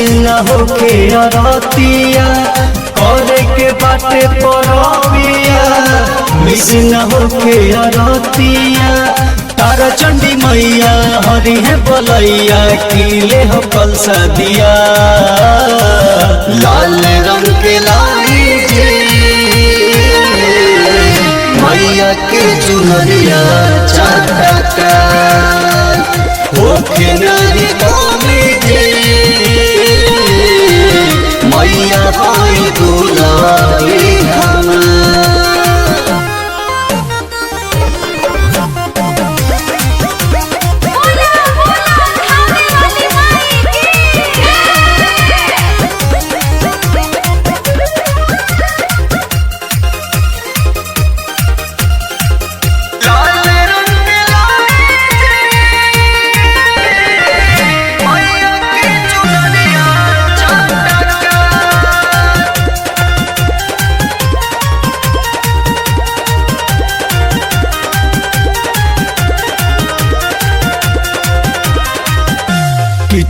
न होके अरतिया करे के बाटे परबिया मिस न होके अरतिया तारा चंडी मैया हरि है बोलैया किले हो कलसा दिया लाल रंग के लाई जे मैया के चुनरिया चाटा होके नारी कमी जे मैया भाई दुलारी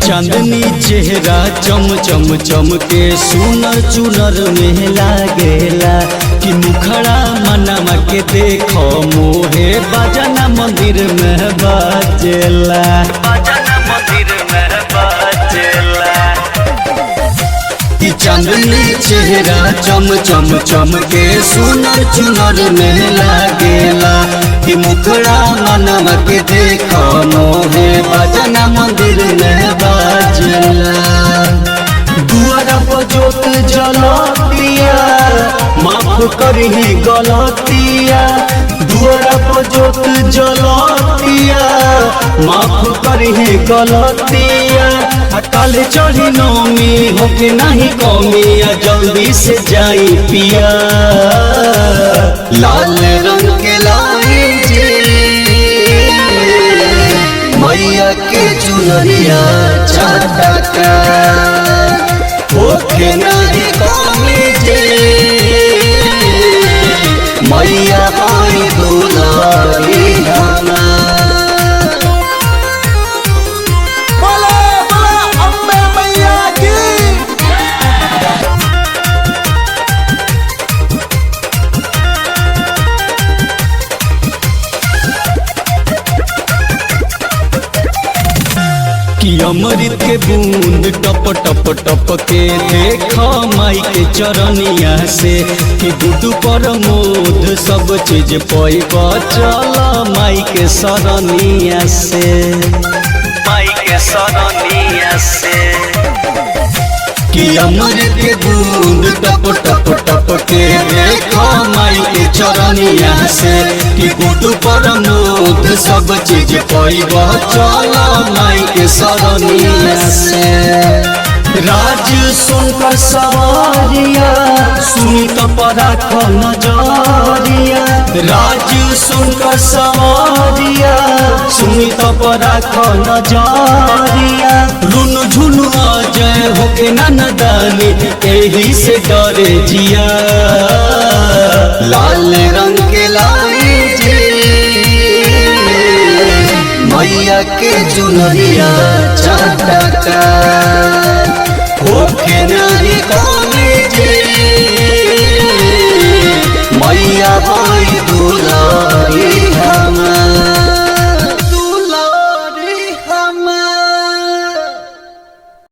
चांदनी चेहरा चम चम चम के सुनर चुनर में लागेला कि मुखड़ा मनमा के देखो मोहे बजना मंदिर में बाजेला बजना मंदिर में बाजेला चांदनी चेहरा चम चम चम के सुनर चुनर में लागेला कि मुखड़ा मनवा के देखो मोहे बजना मंदिर में बाजेला दुआरा पर जोत जलतिया माफ करही गलतिया दुआरा पर जोत जलतिया माफ करही गलतिया काल चढ़ी नौमी होके नहीं कमिया जल्दी से जाई पिया लाल रंग के लाई जे मैया के चुनरिया चाटा होके नहीं कमी जे मैया भाई दुलारी अमृत के बूंद टप टप टप के देखा माई के चरनिया से कि गुडू पर मोद सब चीज पैबा चला माई के सरनिया से माई के सरनिया से कि अमृत के बूंद टप टप टप के देखा माई के चरनिया से कि गुडू पर मोद सब चीज पैबा चला माई के सरनिया से राज सुनकर सवारिया सुन तो पराख नजरिया राज सुनकर सवारिया सुन तो पराख नजरिया रुन झुन जय होके नदानी यही से डरे जिया लाल रंग के लाई जे मैया के चुनरिया चाटा होके